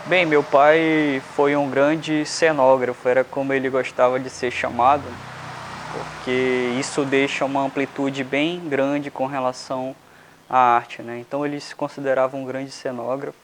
Bem, meu pai foi um grande cenógrafo, era como ele gostava de ser chamado, porque isso deixa uma amplitude bem grande com relação à arte, né? Então ele se considerava um grande cenógrafo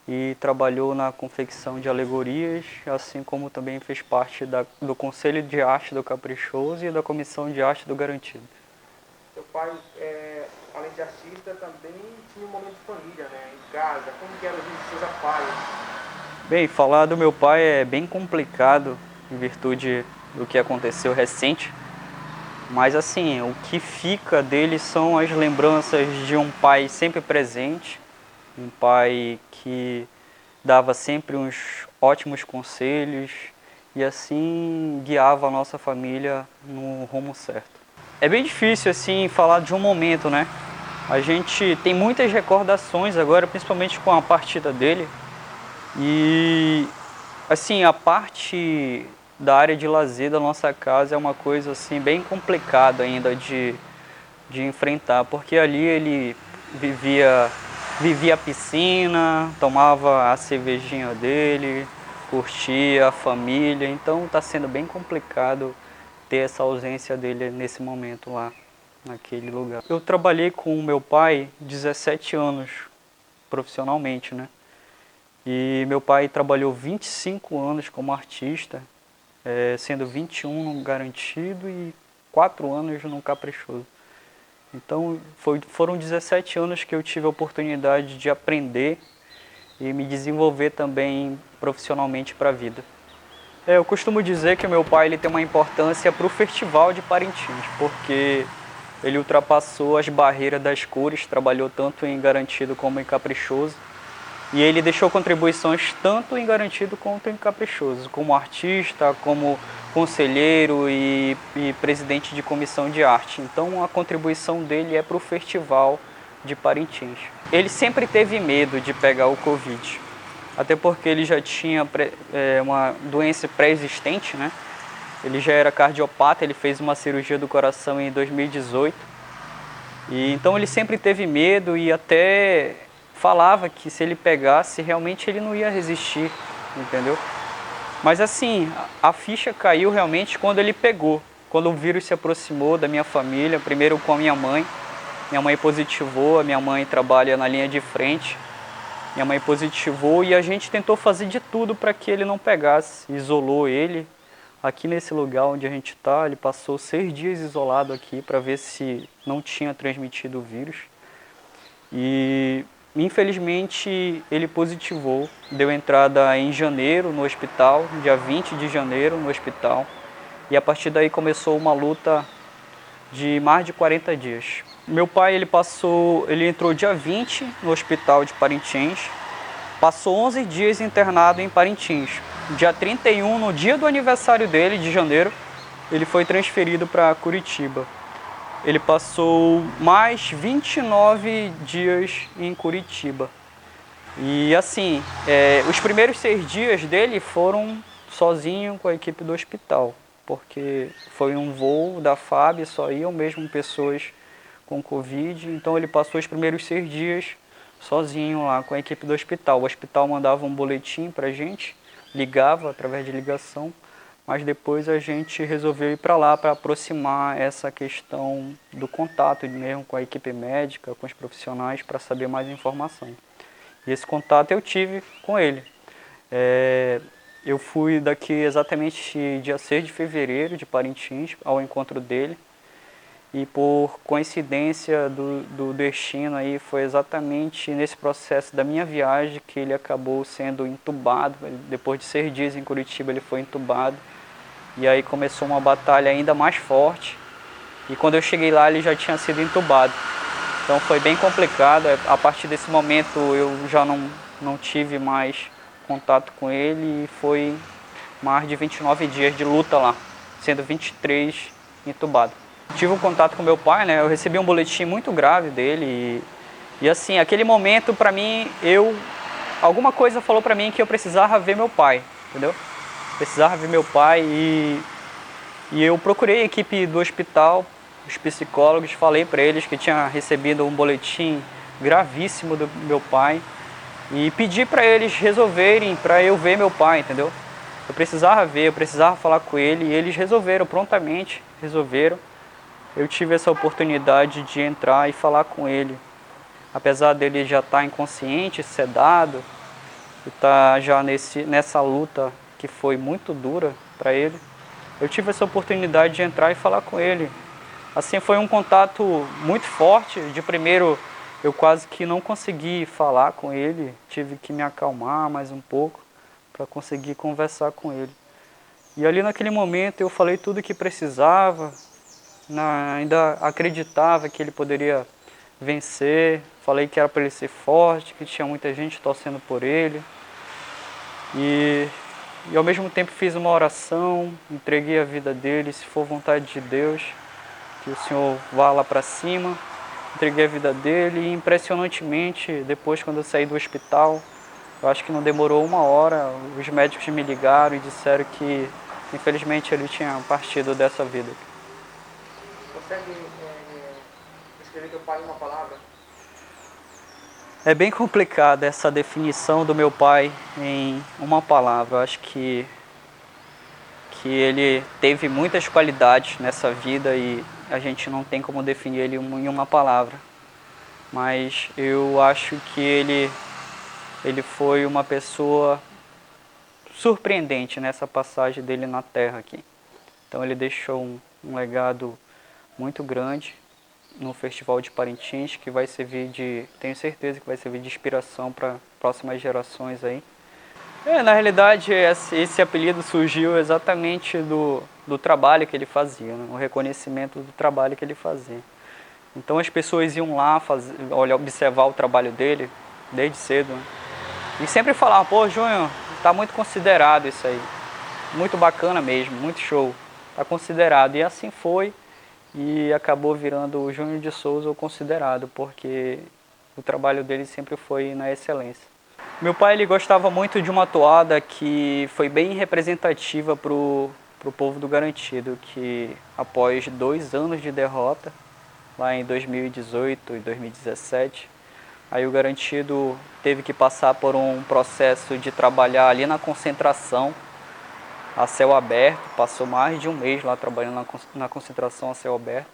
e trabalhou na confecção de alegorias, assim como também fez parte do Conselho de Arte do Caprichoso e da Comissão de Arte do Garantido. Seu pai, além de artista, também tinha um momento de família, né? Em casa. Como que eram os seus pais? Bem, falar do meu pai é bem complicado em virtude do que aconteceu recente, mas assim, o que fica dele são as lembranças de um pai sempre presente, um pai que dava sempre uns ótimos conselhos e assim guiava a nossa família no rumo certo. É bem difícil assim falar de um momento, né? A gente tem muitas recordações agora, principalmente com a partida dele. E assim, a parte da área de lazer da nossa casa é uma coisa assim bem complicada ainda de enfrentar, porque ali ele vivia a piscina, tomava a cervejinha dele, curtia a família, então está sendo bem complicado ter essa ausência dele nesse momento lá, naquele lugar. Eu trabalhei com o meu pai 17 anos profissionalmente, né? E meu pai trabalhou 25 anos como artista, sendo 21 no Garantido e 4 anos no Caprichoso. Então foram 17 anos que eu tive a oportunidade de aprender e me desenvolver também profissionalmente para a vida. Eu costumo dizer que o meu pai ele tem uma importância para o Festival de Parintins, porque ele ultrapassou as barreiras das cores, trabalhou tanto em Garantido como em Caprichoso. E ele deixou contribuições tanto em Garantido quanto em Caprichoso, como artista, como conselheiro e presidente de comissão de arte. Então a contribuição dele é para o Festival de Parintins. Ele sempre teve medo de pegar o Covid, até porque ele já tinha uma doença pré-existente, né? Ele já era cardiopata, ele fez uma cirurgia do coração em 2018. E então ele sempre teve medo e até falava que se ele pegasse, realmente ele não ia resistir, entendeu? Mas assim, a ficha caiu realmente quando ele pegou, quando o vírus se aproximou da minha família, primeiro com a minha mãe. Minha mãe positivou, a minha mãe trabalha na linha de frente. Minha mãe positivou e a gente tentou fazer de tudo para que ele não pegasse. Isolou ele aqui nesse lugar onde a gente está. Ele passou 6 dias isolado aqui para ver se não tinha transmitido o vírus. E infelizmente ele positivou. Deu entrada em janeiro no hospital, dia 20 de janeiro no hospital. E a partir daí começou uma luta de mais de 40 dias. Meu pai ele entrou dia 20 no hospital de Parintins, passou 11 dias internado em Parintins. Dia 31, no dia do aniversário dele, de janeiro, ele foi transferido para Curitiba. Ele passou mais 29 dias em Curitiba. E assim, os primeiros 6 dias dele foram sozinho com a equipe do hospital, porque foi um voo da FAB, só iam mesmo pessoas com Covid, então ele passou os primeiros 6 dias sozinho lá com a equipe do hospital. O hospital mandava um boletim para a gente, ligava através de ligação, mas depois a gente resolveu ir para lá para aproximar essa questão do contato mesmo com a equipe médica, com os profissionais, para saber mais informação. E esse contato eu tive com ele. Eu fui daqui exatamente dia 6 de fevereiro, de Parintins, ao encontro dele. E por coincidência do destino aí, foi exatamente nesse processo da minha viagem que ele acabou sendo entubado. Depois de 6 dias em Curitiba, ele foi entubado. E aí começou uma batalha ainda mais forte. E quando eu cheguei lá, ele já tinha sido entubado. Então foi bem complicado. A partir desse momento eu já não tive mais contato com ele e foi mais de 29 dias de luta lá, sendo 23 entubado. Tive um contato com meu pai, né? Eu recebi um boletim muito grave dele e assim, aquele momento pra mim, alguma coisa falou pra mim que eu precisava ver meu pai, entendeu? Precisava ver meu pai e eu procurei a equipe do hospital, os psicólogos, falei para eles que tinha recebido um boletim gravíssimo do meu pai e pedi para eles resolverem, para eu ver meu pai, entendeu? Eu precisava ver, eu precisava falar com ele, e eles resolveram, prontamente resolveram. Eu tive essa oportunidade de entrar e falar com ele. Apesar dele já estar inconsciente, sedado, e estar já nessa luta que foi muito dura para ele, eu tive essa oportunidade de entrar e falar com ele. Assim, foi um contato muito forte. De primeiro, eu quase que não consegui falar com ele, tive que me acalmar mais um pouco para conseguir conversar com ele. E ali naquele momento eu falei tudo o que precisava, ainda acreditava que ele poderia vencer, falei que era para ele ser forte, que tinha muita gente torcendo por ele. E ao mesmo tempo fiz uma oração, entreguei a vida dele, se for vontade de Deus, que o Senhor vá lá para cima. Entreguei a vida dele e impressionantemente, depois quando eu saí do hospital, eu acho que não demorou 1 hora, os médicos me ligaram e disseram que infelizmente ele tinha partido dessa vida. Consegue descrever teu pai em uma palavra? É bem complicada essa definição do meu pai em uma palavra. Eu acho que ele teve muitas qualidades nessa vida e a gente não tem como definir ele em uma palavra. Mas eu acho que ele foi uma pessoa surpreendente nessa passagem dele na Terra aqui. Então ele deixou um legado muito grande no Festival de Parintins, que vai servir tenho certeza que vai servir de inspiração para próximas gerações aí. Na realidade, esse apelido surgiu exatamente do trabalho que ele fazia, né? O reconhecimento do trabalho que ele fazia. Então as pessoas iam lá observar o trabalho dele desde cedo, né? E sempre falavam, pô, Júnior, tá muito considerado isso aí. Muito bacana mesmo, muito show. Tá considerado. E assim foi. E acabou virando o Júnior de Souza o considerado, porque o trabalho dele sempre foi na excelência. Meu pai ele gostava muito de uma toada que foi bem representativa para o povo do Garantido, que após 2 anos de derrota, lá em 2018 e 2017, aí o Garantido teve que passar por um processo de trabalhar ali na concentração, a céu aberto, passou mais de 1 mês lá trabalhando na concentração a céu aberto,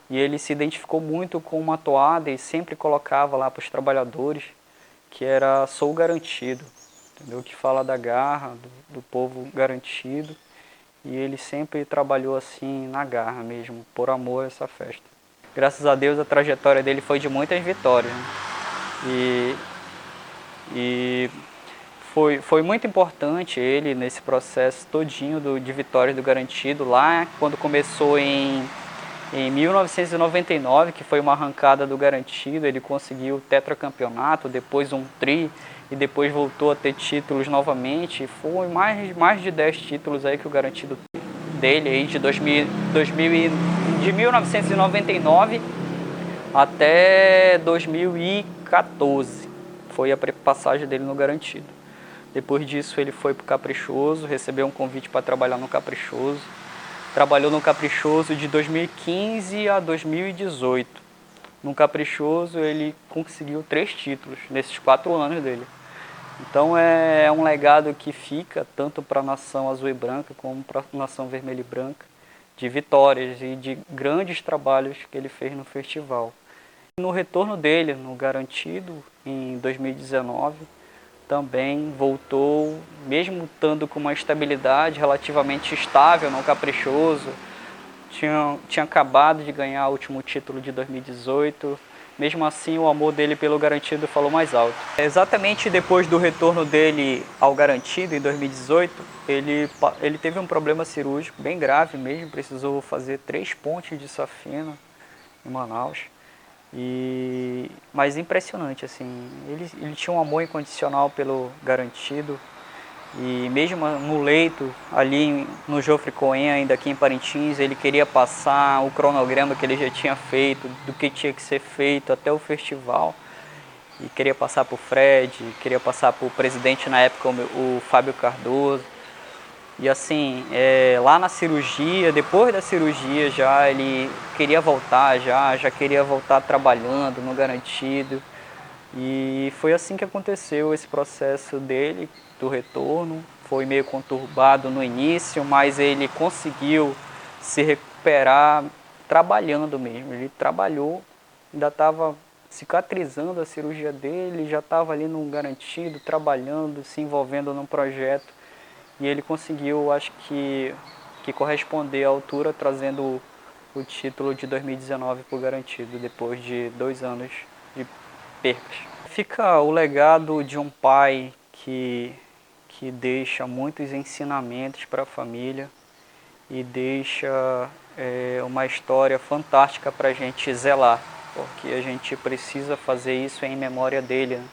e ele se identificou muito com uma toada e sempre colocava lá para os trabalhadores, que era Sou Garantido, entendeu? Que fala da garra, do povo garantido, e ele sempre trabalhou assim na garra mesmo, por amor a essa festa. Graças a Deus a trajetória dele foi de muitas vitórias, né? E foi muito importante ele nesse processo todinho de vitórias do Garantido, lá quando começou em 1999, que foi uma arrancada do Garantido, ele conseguiu o tetracampeonato, depois um tri, e depois voltou a ter títulos novamente. Foi mais de 10 títulos aí que o Garantido dele, aí de 1999 até 2014, foi a passagem dele no Garantido. Depois disso ele foi para o Caprichoso, recebeu um convite para trabalhar no Caprichoso. Trabalhou no Caprichoso de 2015 a 2018. No Caprichoso ele conseguiu 3 títulos nesses 4 anos dele. Então é um legado que fica tanto para a nação azul e branca como para a nação vermelha e branca, de vitórias e de grandes trabalhos que ele fez no festival. No retorno dele, no Garantido, em 2019, também voltou, mesmo estando com uma estabilidade relativamente estável no Caprichoso. Tinha acabado de ganhar o último título de 2018. Mesmo assim, o amor dele pelo Garantido falou mais alto. Exatamente depois do retorno dele ao Garantido, em 2018, ele teve um problema cirúrgico bem grave mesmo. Precisou fazer 3 pontes de safena em Manaus. Mas impressionante, assim, ele tinha um amor incondicional pelo Garantido, e mesmo no leito, ali no Jofre Cohen, ainda aqui em Parintins, ele queria passar o cronograma que ele já tinha feito, do que tinha que ser feito até o festival, e queria passar para o Fred, queria passar para o presidente na época, o Fábio Cardoso. E assim, lá na cirurgia, depois da cirurgia já, ele queria voltar, já queria voltar trabalhando no Garantido. E foi assim que aconteceu esse processo dele, do retorno. Foi meio conturbado no início, mas ele conseguiu se recuperar trabalhando mesmo. Ele trabalhou, ainda estava cicatrizando a cirurgia dele, já estava ali no garantido, trabalhando, se envolvendo num projeto. E ele conseguiu, acho que corresponder à altura, trazendo o título de 2019 por garantido, depois de 2 anos de percas. Fica o legado de um pai que deixa muitos ensinamentos para a família e deixa uma história fantástica para a gente zelar, porque a gente precisa fazer isso em memória dele, né?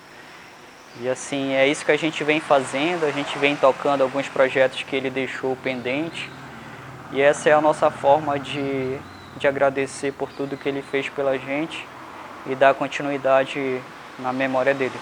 E assim, é isso que a gente vem fazendo, a gente vem tocando alguns projetos que ele deixou pendente, e essa é a nossa forma de agradecer por tudo que ele fez pela gente e dar continuidade na memória dele.